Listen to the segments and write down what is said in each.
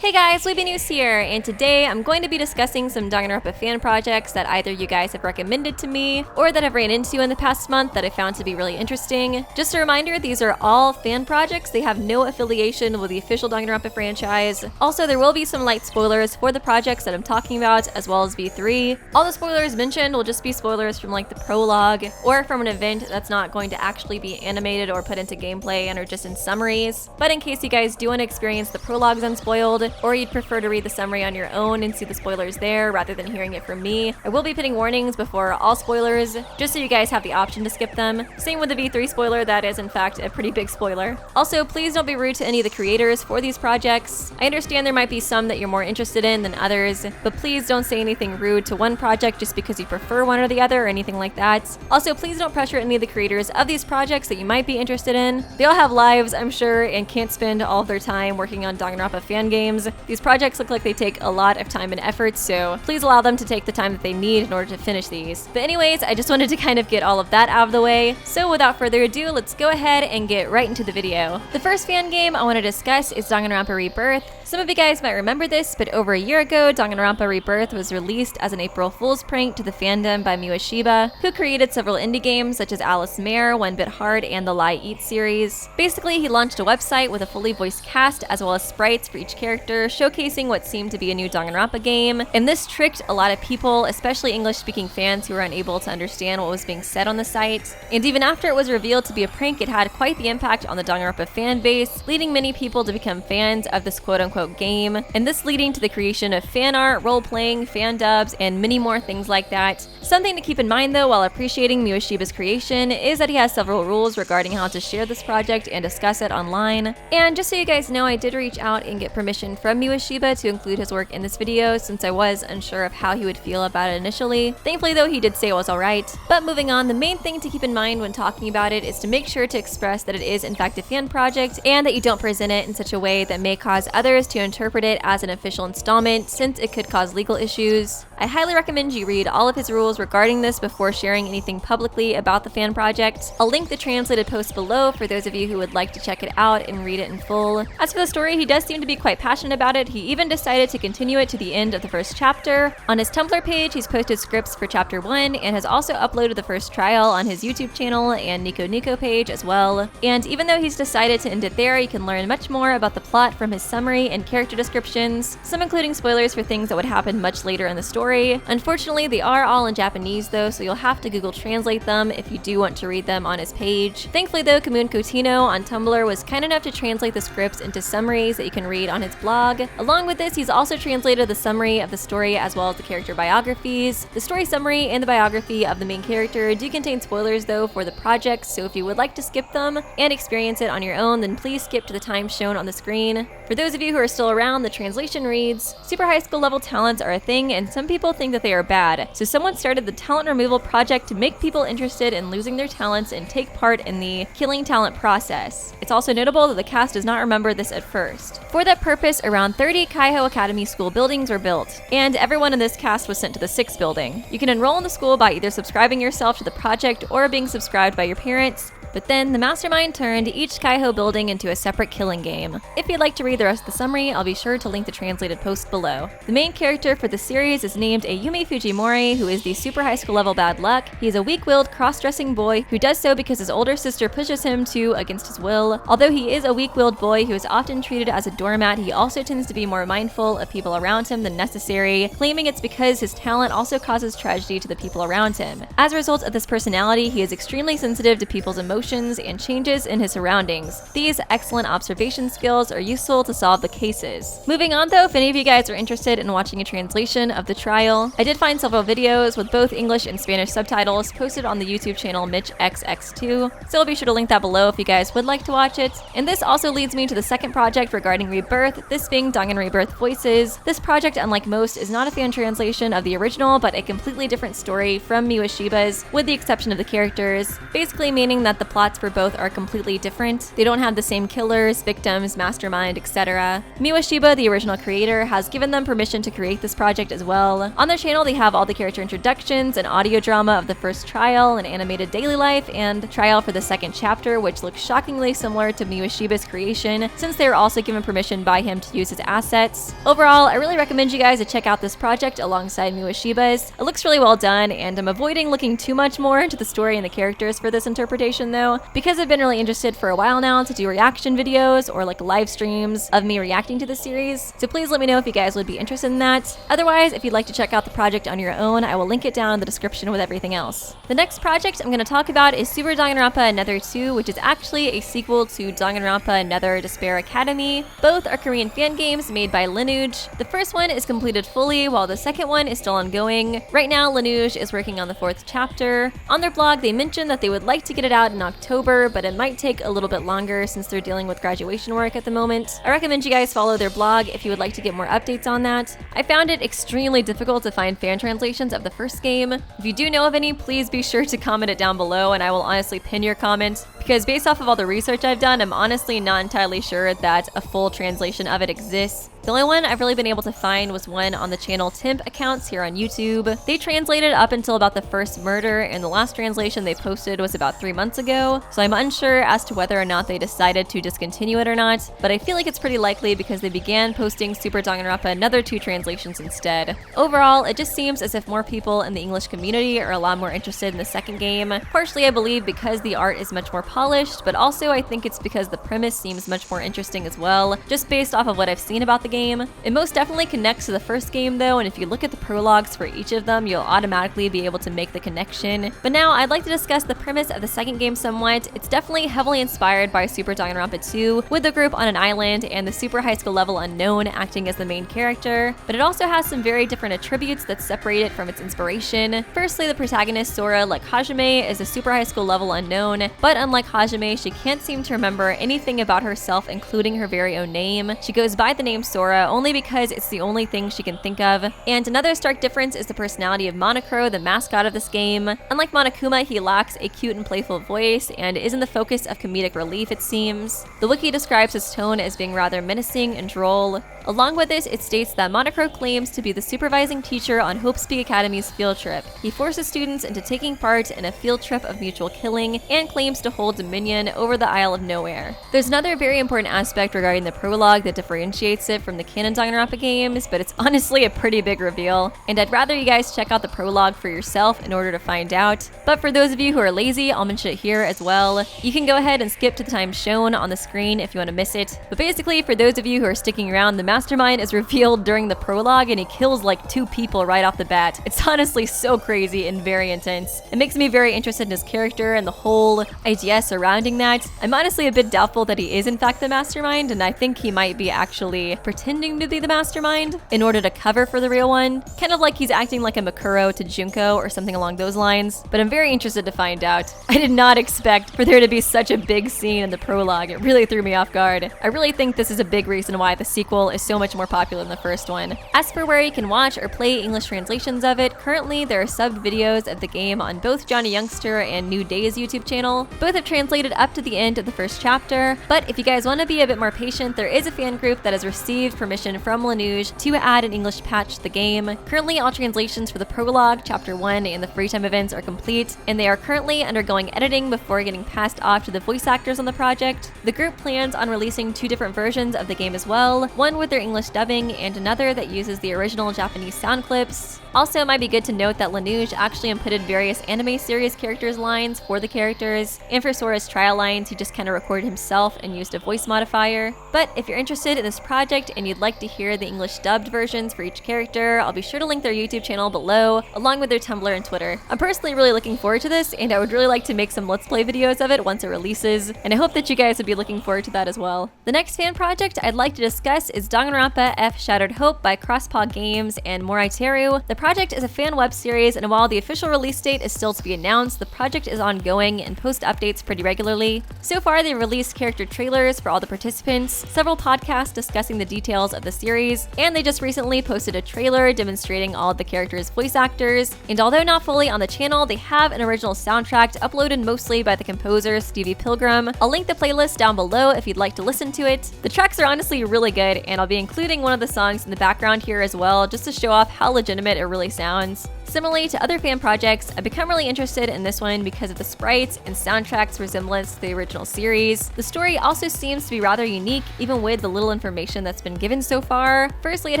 Hey guys, weeaboonewz here, and today I'm going to be discussing some Danganronpa fan projects that either you guys have recommended to me or that I've ran into in the past month that I found to be really interesting. Just a reminder, these are all fan projects. They have no affiliation with the official Danganronpa franchise. Also, there will be some light spoilers for the projects that I'm talking about, as well as V3. All the spoilers mentioned will just be spoilers from like the prologue or from an event that's not going to actually be animated or put into gameplay and are just in summaries. But in case you guys do want to experience the prologues unspoiled, or you'd prefer to read the summary on your own and see the spoilers there rather than hearing it from me, I will be putting warnings before all spoilers, just so you guys have the option to skip them. Same with the V3 spoiler, that is in fact a pretty big spoiler. Also, please don't be rude to any of the creators for these projects. I understand there might be some that you're more interested in than others, but please don't say anything rude to one project just because you prefer one or the other or anything like that. Also, please don't pressure any of the creators of these projects that you might be interested in. They all have lives, I'm sure, and can't spend all of their time working on Danganronpa fan games. These projects look like they take a lot of time and effort, so please allow them to take the time that they need in order to finish these. But anyways, I just wanted to kind of get all of that out of the way. So without further ado, let's go ahead and get right into the video. The first fan game I want to discuss is Danganronpa Rebirth. Some of you guys might remember this, but over a year ago, Danganronpa Rebirth was released as an April Fool's prank to the fandom by Miwashiba, who created several indie games such as Alice Mare, One Bit Hard, and the Lie Eat series. Basically, he launched a website with a fully voiced cast as well as sprites for each character, showcasing what seemed to be a new Danganronpa game, and this tricked a lot of people, especially English-speaking fans who were unable to understand what was being said on the site. And even after it was revealed to be a prank, it had quite the impact on the Danganronpa fan base, leading many people to become fans of this quote-unquote game, and this leading to the creation of fan art, role-playing, fan dubs, and many more things like that. Something to keep in mind though while appreciating Miwashiba's creation is that he has several rules regarding how to share this project and discuss it online. And just so you guys know, I did reach out and get permission from Miwashiba to include his work in this video since I was unsure of how he would feel about it initially. Thankfully though, he did say it was alright. But moving on, the main thing to keep in mind when talking about it is to make sure to express that it is in fact a fan project and that you don't present it in such a way that may cause others to interpret it as an official installment, since it could cause legal issues. I highly recommend you read all of his rules regarding this before sharing anything publicly about the fan project. I'll link the translated post below for those of you who would like to check it out and read it in full. As for the story, he does seem to be quite passionate about it. He even decided to continue it to the end of the first chapter. On his Tumblr page, he's posted scripts for chapter 1 and has also uploaded the first trial on his YouTube channel and Nico page as well. And even though he's decided to end it there, you can learn much more about the plot from his summary and character descriptions, some including spoilers for things that would happen much later in the story. Unfortunately, they are all in Japanese though, so you'll have to Google Translate them if you do want to read them on his page. Thankfully though, Coutinho on Tumblr was kind enough to translate the scripts into summaries that you can read on his blog. Along with this, he's also translated the summary of the story as well as the character biographies. The story summary and the biography of the main character do contain spoilers though for the project, so if you would like to skip them and experience it on your own, then please skip to the time shown on the screen. For those of you who are still around, the translation reads, "Super high school level talents are a thing and some people think that they are bad, so someone started the talent removal project to make people interested in losing their talents and take part in the killing talent process. It's also notable that the cast does not remember this at first. For that purpose, around 30 Kaiho Academy school buildings were built, and everyone in this cast was sent to the 6th building. You can enroll in the school by either subscribing yourself to the project or being subscribed by your parents. But then the mastermind turned each Kaiho building into a separate killing game." If you'd like to read the rest of the summary, I'll be sure to link the translated post below. The main character for the series is named Ayumi Fujimori, who is the super high school level bad luck. He is a weak-willed, cross-dressing boy who does so because his older sister pushes him to against his will. Although he is a weak-willed boy who is often treated as a doormat, he also tends to be more mindful of people around him than necessary, claiming it's because his talent also causes tragedy to the people around him. As a result of this personality, he is extremely sensitive to people's emotions and changes in his surroundings. These excellent observation skills are useful to solve the cases. Moving on though, if any of you guys are interested in watching a translation of the trial, I did find several videos with both English and Spanish subtitles posted on the YouTube channel MitchXX2, so I'll be sure to link that below if you guys would like to watch it. And this also leads me to the second project regarding Rebirth, this being Danganrebirth-Voices. This project, unlike most, is not a fan translation of the original, but a completely different story from Miwashiba's, with the exception of the characters, basically meaning that the plots for both are completely different. They don't have the same killers, victims, mastermind, etc. Miwashiba, the original creator, has given them permission to create this project as well. On their channel, they have all the character introductions, an audio drama of the first trial, an animated daily life, and trial for the second chapter, which looks shockingly similar to Miwashiba's creation, since they were also given permission by him to use his assets. Overall, I really recommend you guys to check out this project alongside Miwashiba's. It looks really well done, and I'm avoiding looking too much more into the story and the characters for this interpretation though, because I've been really interested for a while now to do reaction videos or like live streams of me reacting to the series, so please let me know if you guys would be interested in that. Otherwise, if you'd like to check out the project on your own, I will link it down in the description with everything else. The next project I'm going to talk about is Super Danganronpa Nether 2, which is actually a sequel to Danganronpa Nether Despair Academy. Both are Korean fan games made by Linuj. The first one is completed fully, while the second one is still ongoing. Right now, Linuj is working on the 4th chapter. On their blog, they mentioned that they would like to get it out in October, but it might take a little bit longer since they're dealing with graduation work at the moment. I recommend you guys follow their blog if you would like to get more updates on that. I found it extremely difficult to find fan translations of the first game. If you do know of any, please be sure to comment it down below and I will honestly pin your comment, because based off of all the research I've done, I'm honestly not entirely sure that a full translation of it exists. The only one I've really been able to find was one on the channel TempAccounts here on YouTube. They translated up until about the first murder, and the last translation they posted was about 3 months ago, so I'm unsure as to whether or not they decided to discontinue it or not, but I feel like it's pretty likely because they began posting Super Danganronpa Nether 2 translations instead. Overall, it just seems as if more people in the English community are a lot more interested in the second game, partially I believe because the art is much more polished, but also I think it's because the premise seems much more interesting as well, just based off of what I've seen about the game. It most definitely connects to the first game though, and if you look at the prologues for each of them, you'll automatically be able to make the connection. But now I'd like to discuss the premise of the second game somewhat. It's definitely heavily inspired by Super Danganronpa 2, with the group on an island and the super high school level unknown acting as the main character, but it also has some very different attributes that separate it from its inspiration. Firstly, the protagonist Sora, like Hajime, is a super high school level unknown, but unlike Hajime, she can't seem to remember anything about herself, including her very own name. She goes by the name Sora only because it's the only thing she can think of. And another stark difference is the personality of Monokuro, the mascot of this game. Unlike Monokuma, he lacks a cute and playful voice and isn't the focus of comedic relief, it seems. The wiki describes his tone as being rather menacing and droll. Along with this, it states that Monokuro claims to be the supervising teacher on Hope's Peak Academy's field trip. He forces students into taking part in a field trip of mutual killing and claims to hold dominion over the Isle of Nowhere. There's another very important aspect regarding the prologue that differentiates it from the canon Danganronpa games, but it's honestly a pretty big reveal, and I'd rather you guys check out the prologue for yourself in order to find out. But for those of you who are lazy, I'll mention it here as well. You can go ahead and skip to the time shown on the screen if you want to miss it. But basically, for those of you who are sticking around, the mastermind is revealed during the prologue and he kills like 2 people right off the bat. It's honestly so crazy and very intense. It makes me very interested in his character and the whole idea surrounding that. I'm honestly a bit doubtful that he is in fact the mastermind, and I think he might be actually pretending to be the mastermind in order to cover for the real one. Kind of like he's acting like a Makuro to Junko or something along those lines, but I'm very interested to find out. I did not expect for there to be such a big scene in the prologue. It really threw me off guard. I really think this is a big reason why the sequel is so much more popular than the first one. As for where you can watch or play English translations of it, currently there are subbed videos of the game on both Johnny Youngster and NewDayS YouTube channel. Both have translated up to the end of the first chapter, but if you guys want to be a bit more patient, there is a fan group that has received permission from Linuj to add an English patch to the game. Currently, all translations for the prologue, chapter 1, and the free time events are complete, and they are currently undergoing editing before getting passed off to the voice actors on the project. The group plans on releasing 2 different versions of the game as well, one with their English dubbing and another that uses the original Japanese sound clips. Also, it might be good to note that Linuj actually inputted various anime series characters' lines for the characters, and for Sora's trial lines, he just kind of recorded himself and used a voice modifier. But if you're interested in this project and you'd like to hear the English dubbed versions for each character, I'll be sure to link their YouTube channel below, along with their Tumblr and Twitter. I'm personally really looking forward to this, and I would really like to make some Let's Play videos of it once it releases, and I hope that you guys would be looking forward to that as well. The next fan project I'd like to discuss is Danganronpa F Shattered Hope by Crosspaw Games and Moriteru. The project is a fan web series, and while the official release date is still to be announced, the project is ongoing and post updates pretty regularly. So far, they've released character trailers for all the participants, several podcasts discussing the details of the series, and they just recently posted a trailer demonstrating all of the characters' voice actors. And although not fully on the channel, they have an original soundtrack uploaded mostly by the composer Stevie Pilgrim. I'll link the playlist down below if you'd like to listen to it. The tracks are honestly really good, and I'll be including one of the songs in the background here as well, just to show off how legitimate it really sounds. Similarly to other fan projects, I've become really interested in this one because of the sprites and soundtrack's resemblance to the original series. The story also seems to be rather unique, even with the little information that's been given so far. Firstly, it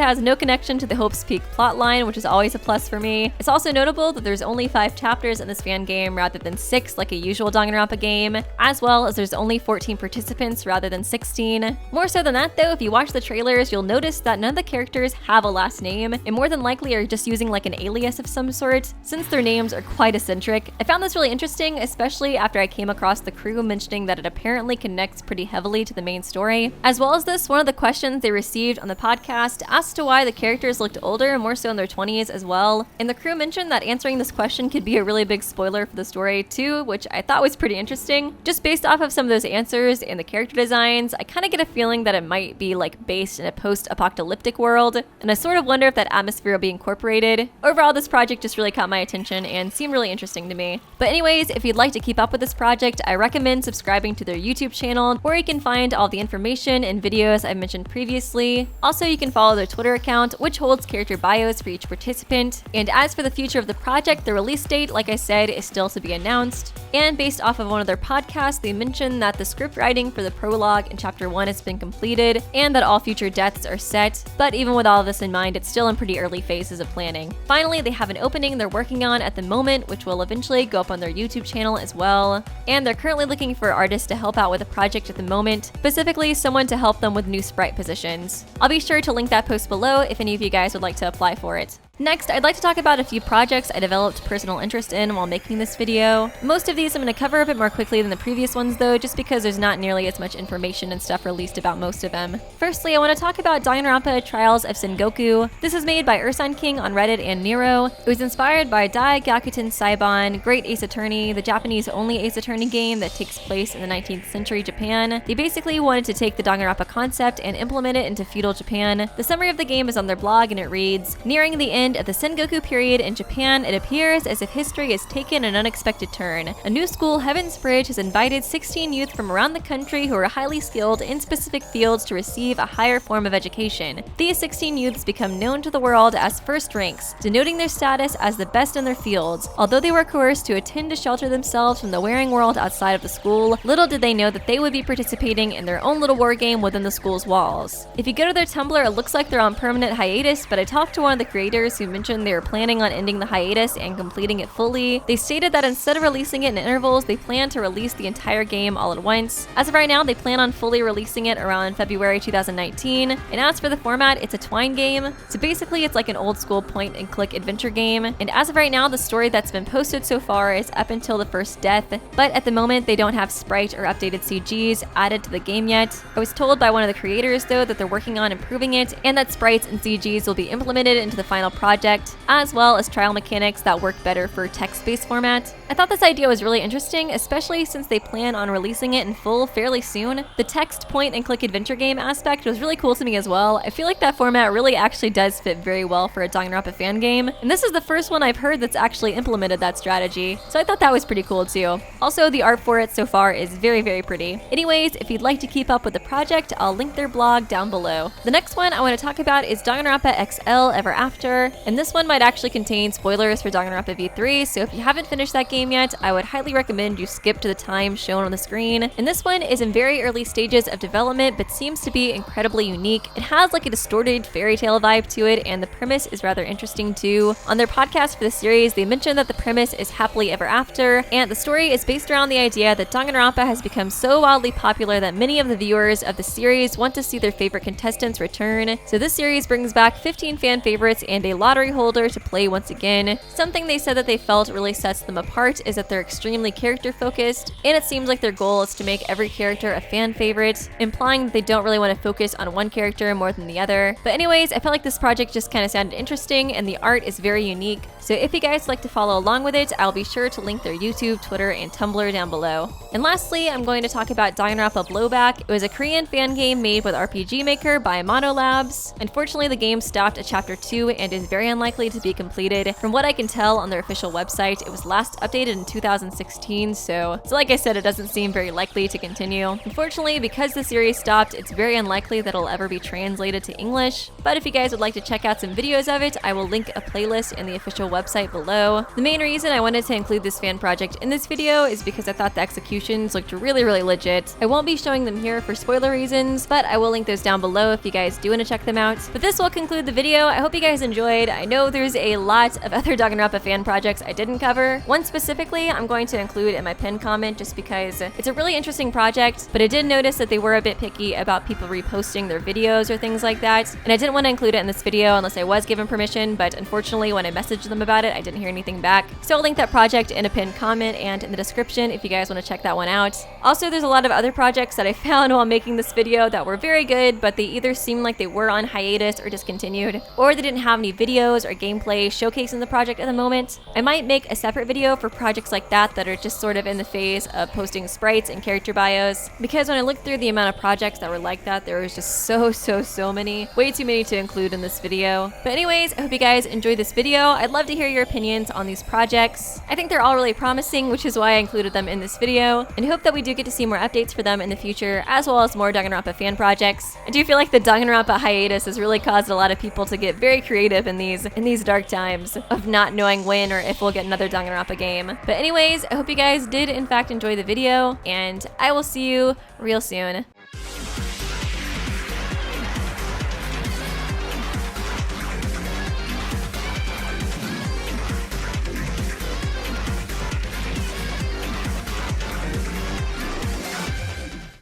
has no connection to the Hope's Peak plotline, which is always a plus for me. It's also notable that there's only 5 chapters in this fan game rather than 6 like a usual Danganronpa game, as well as there's only 14 participants rather than 16. More so than that though, if you watch the trailers, you'll notice that none of the characters have a last name, and more than likely are just using like an alias of some sort, since their names are quite eccentric. I found this really interesting, especially after I came across the crew mentioning that it apparently connects pretty heavily to the main story. As well as this, one of the questions they received on the podcast asked to why the characters looked older, more so in their 20s as well, and the crew mentioned that answering this question could be a really big spoiler for the story too, which I thought was pretty interesting. Just based off of some of those answers and the character designs, I kind of get a feeling that it might be like based in a post-apocalyptic world, and I sort of wonder if that atmosphere will be incorporated. Overall, this project just really caught my attention and seemed really interesting to me. But anyways, if you'd like to keep up with this project, I recommend subscribing to their YouTube channel, where you can find all the information and videos I've mentioned previously. Also, you can follow their Twitter account, which holds character bios for each participant. And as for the future of the project, the release date, like I said, is still to be announced. And based off of one of their podcasts, they mentioned that the script writing for the prologue in Chapter 1 has been completed, and that all future deaths are set. But even with all of this in mind, it's still in pretty early phases of planning. Finally, they have an opening they're working on at the moment, which will eventually go up on their YouTube channel as well. And they're currently looking for artists to help out with the project at the moment, specifically someone to help them with new sprite positions. I'll be sure to link that post below if any of you guys would like to apply for it. Next, I'd like to talk about a few projects I developed personal interest in while making this video. Most of these I'm going to cover a bit more quickly than the previous ones though, just because there's not nearly as much information and stuff released about most of them. Firstly, I want to talk about Danganronpa Trials of Sengoku. This is made by Ursan King on Reddit and Nero. It was inspired by Dai Gyakuten Saiban, Great Ace Attorney, the Japanese only Ace Attorney game that takes place in the 19th century Japan. They basically wanted to take the Danganronpa concept and implement it into feudal Japan. The summary of the game is on their blog and it reads, "Nearing the end of the Sengoku period in Japan, it appears as if history has taken an unexpected turn. A new school, Heaven's Bridge, has invited 16 youth from around the country who are highly skilled in specific fields to receive a higher form of education. These 16 youths become known to the world as first ranks, denoting their status as the best in their fields. Although they were coerced to attend to shelter themselves from the wearing world outside of the school, little did they know that they would be participating in their own little war game within the school's walls." If you go to their Tumblr, it looks like they're on permanent hiatus, but I talked to one of the creators who mentioned they were planning on ending the hiatus and completing it fully. They stated that instead of releasing it in intervals, they plan to release the entire game all at once. As of right now, they plan on fully releasing it around February 2019, and as for the format, it's a Twine game. So basically, it's like an old school point and click adventure game, and as of right now, the story that's been posted so far is up until the first death, but at the moment, they don't have sprite or updated CGs added to the game yet. I was told by one of the creators, though, that they're working on improving it, and that sprites and CGs will be implemented into the final project, as well as trial mechanics that work better for text-based format. I thought this idea was really interesting, especially since they plan on releasing it in full fairly soon. The text point-and-click adventure game aspect was really cool to me as well. I feel like that format really actually does fit very well for a Danganronpa fan game, and this is the first one I've heard that's actually implemented that strategy, so I thought that was pretty cool too. Also, the art for it so far is very, very pretty. Anyways, if you'd like to keep up with the project, I'll link their blog down below. The next one I want to talk about is Danganronpa XL Ever After, and this one might actually contain spoilers for Danganronpa V3, so if you haven't finished that game yet, I would highly recommend you skip to the time shown on the screen. And this one is in very early stages of development, but seems to be incredibly unique. It has like a distorted fairy tale vibe to it, and the premise is rather interesting too. On their podcast for the series, they mentioned that the premise is happily ever after, and the story is based around the idea that Danganronpa has become so wildly popular that many of the viewers of the series want to see their favorite contestants return. So this series brings back 15 fan favorites and a lottery holder to play once again. Something they said that they felt really sets them apart is that they're extremely character focused, and it seems like their goal is to make every character a fan favorite, implying that they don't really want to focus on one character more than the other. But anyways, I felt like this project just kind of sounded interesting, and the art is very unique. So if you guys like to follow along with it, I'll be sure to link their YouTube, Twitter, and Tumblr down below. And lastly, I'm going to talk about Danganronpa Blowback. It was a Korean fan game made with RPG Maker by Monolabs. Unfortunately, the game stopped at chapter 2 and is very unlikely to be completed. From what I can tell on their official website, it was last updated in 2016, so like I said, it doesn't seem very likely to continue. Unfortunately, because the series stopped, it's very unlikely that it'll ever be translated to English, but if you guys would like to check out some videos of it, I will link a playlist in the official website below. The main reason I wanted to include this fan project in this video is because I thought the executions looked really legit. I won't be showing them here for spoiler reasons, but I will link those down below if you guys do want to check them out. But this will conclude the video. I hope you guys enjoyed. I know there's a lot of other Danganronpa fan projects I didn't cover. One specifically I'm going to include in my pinned comment just because it's a really interesting project, but I did notice that they were a bit picky about people reposting their videos or things like that, and I didn't want to include it in this video unless I was given permission, but unfortunately when I messaged them about it, I didn't hear anything back. So I'll link that project in a pinned comment and in the description if you guys want to check that one out. Also, there's a lot of other projects that I found while making this video that were very good, but they either seemed like they were on hiatus or discontinued, or they didn't have any videos or gameplay showcasing the project at the moment. I might make a separate video for projects like that are just sort of in the phase of posting sprites and character bios, because when I looked through the amount of projects that were like that, there was just so many. Way too many to include in this video. But anyways, I hope you guys enjoyed this video. I'd love to hear your opinions on these projects. I think they're all really promising, which is why I included them in this video, and hope that we do get to see more updates for them in the future, as well as more Danganronpa fan projects. I do feel like the Danganronpa hiatus has really caused a lot of people to get very creative in these dark times of not knowing when or if we'll get another Danganronpa game. But anyways, I hope you guys did in fact enjoy the video, and I will see you real soon.